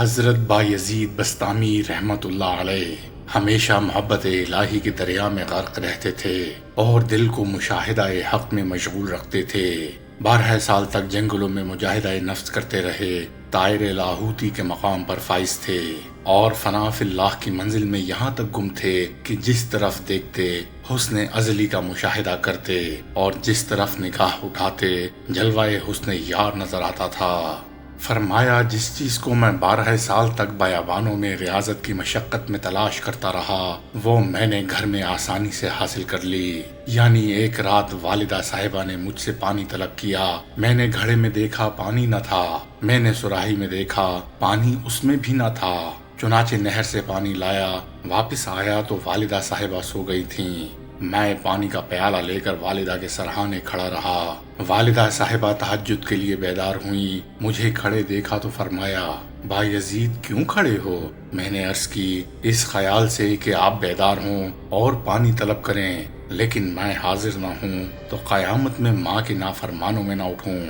حضرت بایزید بستامی رحمت اللہ علیہ ہمیشہ محبت الہی کے دریا میں غرق رہتے تھے اور دل کو مشاہدہ حق میں مشغول رکھتے تھے۔ 12 سال تک جنگلوں میں مجاہدہ نفس کرتے رہے، طائر لاہوتی کے مقام پر فائز تھے اور فنا فی اللہ کی منزل میں یہاں تک گم تھے کہ جس طرف دیکھتے حسن ازلی کا مشاہدہ کرتے اور جس طرف نگاہ اٹھاتے جلوہ حسن یار نظر آتا تھا۔ فرمایا جس چیز کو میں 12 سال تک بیابانوں میں ریاضت کی مشقت میں تلاش کرتا رہا وہ میں نے گھر میں آسانی سے حاصل کر لی۔ یعنی ایک رات والدہ صاحبہ نے مجھ سے پانی طلب کیا، میں نے گھڑے میں دیکھا پانی نہ تھا، میں نے سراہی میں دیکھا پانی اس میں بھی نہ تھا، چنانچہ نہر سے پانی لایا، واپس آیا تو والدہ صاحبہ سو گئی تھیں۔ میں پانی کا پیالہ لے کر والدہ کے سرہانے کھڑا رہا۔ والدہ صاحبہ تہجد کے لیے بیدار ہوئیں، مجھے کھڑے دیکھا تو فرمایا بایزید کیوں کھڑے ہو؟ میں نے عرض کی اس خیال سے کہ آپ بیدار ہوں اور پانی طلب کریں، لیکن میں حاضر نہ ہوں تو قیامت میں ماں کے نافرمانوں میں نہ اٹھوں۔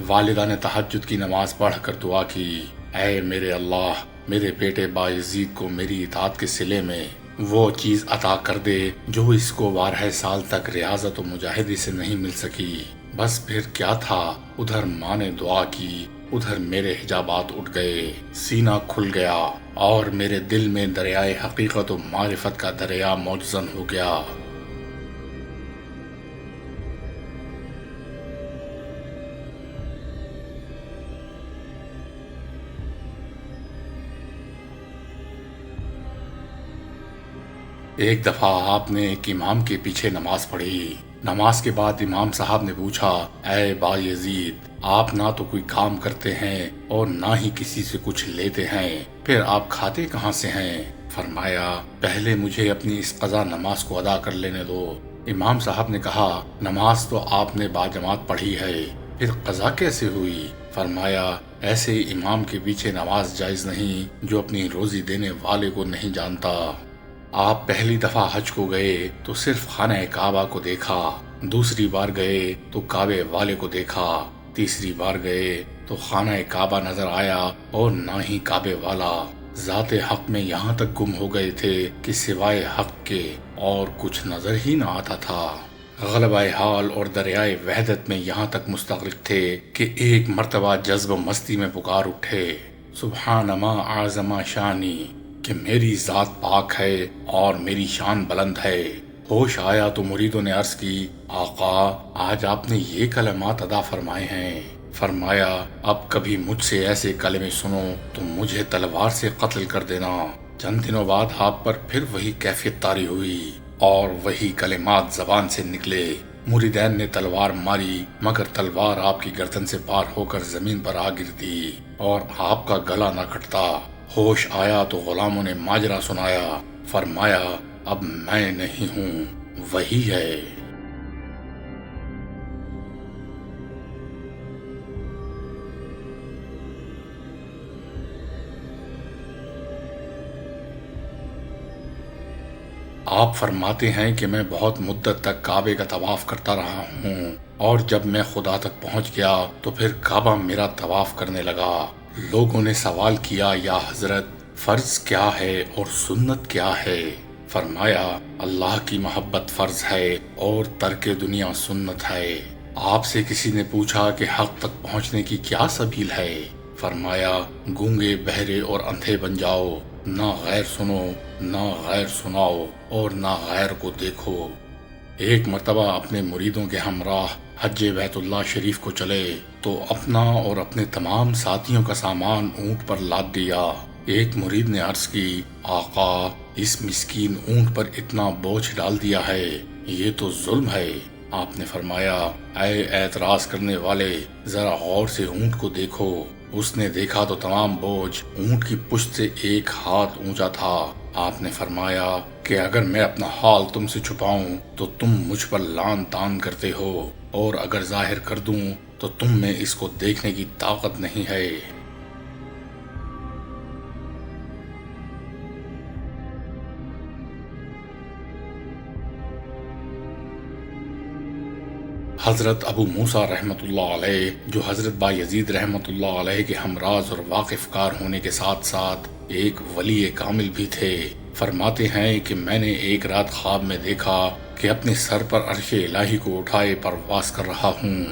والدہ نے تہجد کی نماز پڑھ کر دعا کی، اے میرے اللہ، میرے بیٹے بایزید کو میری اطاعت کے صلے میں وہ چیز عطا کر دے جو اس کو 12 سال تک ریاضت و مجاہدے سے نہیں مل سکی۔ بس پھر کیا تھا، ادھر ماں نے دعا کی، ادھر میرے حجابات اٹھ گئے، سینہ کھل گیا اور میرے دل میں دریائے حقیقت و معرفت کا دریا موجزن ہو گیا۔ ایک دفعہ آپ نے ایک امام کے پیچھے نماز پڑھی۔ نماز کے بعد امام صاحب نے پوچھا، اے بایزید، آپ نہ تو کوئی کام کرتے ہیں اور نہ ہی کسی سے کچھ لیتے ہیں، پھر آپ کھاتے کہاں سے ہیں؟ فرمایا پہلے مجھے اپنی اس قضا نماز کو ادا کر لینے دو۔ امام صاحب نے کہا نماز تو آپ نے باجماعت پڑھی ہے، پھر قضا کیسے ہوئی؟ فرمایا ایسے امام کے پیچھے نماز جائز نہیں جو اپنی روزی دینے والے کو نہیں جانتا۔ آپ پہلی دفعہ حج کو گئے تو صرف خانہ کعبہ کو دیکھا، دوسری بار گئے تو کعبے والے کو دیکھا، تیسری بار گئے تو خانہ کعبہ نظر آیا اور نہ ہی کعبے والا۔ ذات حق میں یہاں تک گم ہو گئے تھے کہ سوائے حق کے اور کچھ نظر ہی نہ آتا تھا۔ غلبہ حال اور دریائے وحدت میں یہاں تک مستغرق تھے کہ ایک مرتبہ جذب و مستی میں پکار اٹھے، سبحان ما اعظم شانی، کہ میری ذات پاک ہے اور میری شان بلند ہے۔ ہوش آیا تو مریدوں نے عرض کی، آقا آج آپ نے یہ کلمات ادا فرمائے ہیں۔ فرمایا اب کبھی مجھ سے ایسے کلمے سنو تو مجھے تلوار سے قتل کر دینا۔ چند دنوں بعد آپ پر پھر وہی کیفیت طاری ہوئی اور وہی کلمات زبان سے نکلے۔ مریدین نے تلوار ماری مگر تلوار آپ کی گردن سے پار ہو کر زمین پر آ گرتی اور آپ کا گلا نہ کٹتا۔ ہوش آیا تو غلاموں نے ماجرا سنایا۔ فرمایا اب میں نہیں ہوں، وہی ہے۔ آپ فرماتے ہیں کہ میں بہت مدت تک کعبے کا طواف کرتا رہا ہوں اور جب میں خدا تک پہنچ گیا تو پھر کعبہ میرا طواف کرنے لگا۔ لوگوں نے سوال کیا، یا حضرت فرض کیا ہے اور سنت کیا ہے؟ فرمایا اللہ کی محبت فرض ہے اور ترک دنیا سنت ہے۔ آپ سے کسی نے پوچھا کہ حق تک پہنچنے کی کیا سبیل ہے؟ فرمایا گونگے بہرے اور اندھے بن جاؤ، نہ غیر سنو نہ غیر سناؤ اور نہ غیر کو دیکھو۔ ایک مرتبہ اپنے مریدوں کے ہمراہ حج بیت اللہ شریف کو چلے تو اپنا اور اپنے تمام ساتھیوں کا سامان اونٹ پر لاد دیا۔ ایک مرید نے عرض کی، آقا اس مسکین اونٹ پر اتنا بوجھ ڈال دیا ہے، یہ تو ظلم ہے۔ آپ نے فرمایا اے اعتراض کرنے والے، ذرا غور سے اونٹ کو دیکھو۔ اس نے دیکھا تو تمام بوجھ اونٹ کی پشت سے 1 ہاتھ اونچا تھا۔ آپ نے فرمایا کہ اگر میں اپنا حال تم سے چھپاؤں تو تم مجھ پر لعن طعن کرتے ہو اور اگر ظاہر کر دوں تو تم میں اس کو دیکھنے کی طاقت نہیں ہے۔ حضرت ابو موسیٰ رحمۃ اللہ علیہ، جو حضرت بایزید رحمۃ اللہ علیہ کے ہمراز اور واقف کار ہونے کے ساتھ ساتھ ایک ولی کامل بھی تھے، فرماتے ہیں کہ میں نے ایک رات خواب میں دیکھا کہ اپنے سر پر عرش الہی کو اٹھائے پرواز کر رہا ہوں۔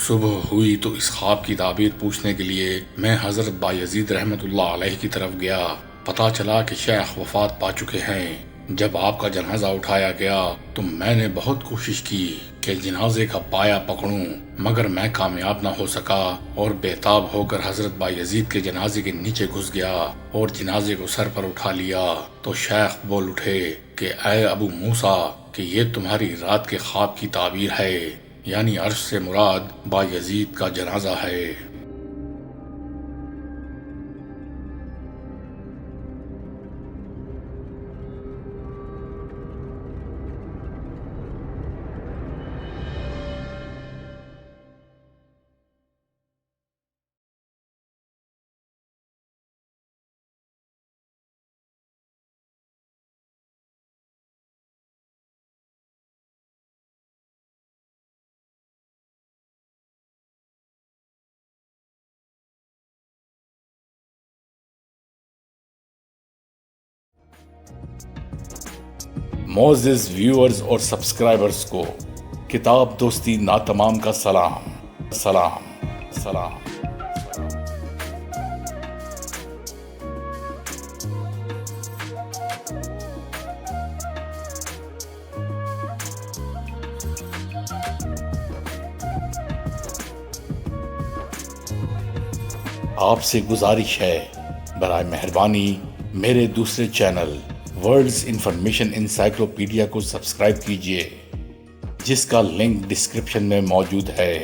صبح ہوئی تو اس خواب کی تعبیر پوچھنے کے لیے میں حضرت بایزید رحمۃ اللہ علیہ کی طرف گیا۔ پتہ چلا کہ شیخ وفات پا چکے ہیں۔ جب آپ کا جنازہ اٹھایا گیا تو میں نے بہت کوشش کی کہ جنازے کا پایا پکڑوں، مگر میں کامیاب نہ ہو سکا اور بےتاب ہو کر حضرت بایزید کے جنازے کے نیچے گھس گیا اور جنازے کو سر پر اٹھا لیا تو شیخ بول اٹھے کہ اے ابو موسیٰ، کہ یہ تمہاری رات کے خواب کی تعبیر ہے، یعنی عرش سے مراد بایزید کا جنازہ ہے۔ معزز ویورز اور سبسکرائبرز کو کتاب دوستی ناتمام کا سلام سلام سلام۔ آپ سے گزارش ہے، برائے مہربانی میرے دوسرے چینل ورلڈز انفارمیشن انسائکلوپیڈیا کو سبسکرائب کیجیے، جس کا لنک ڈسکرپشن میں موجود ہے۔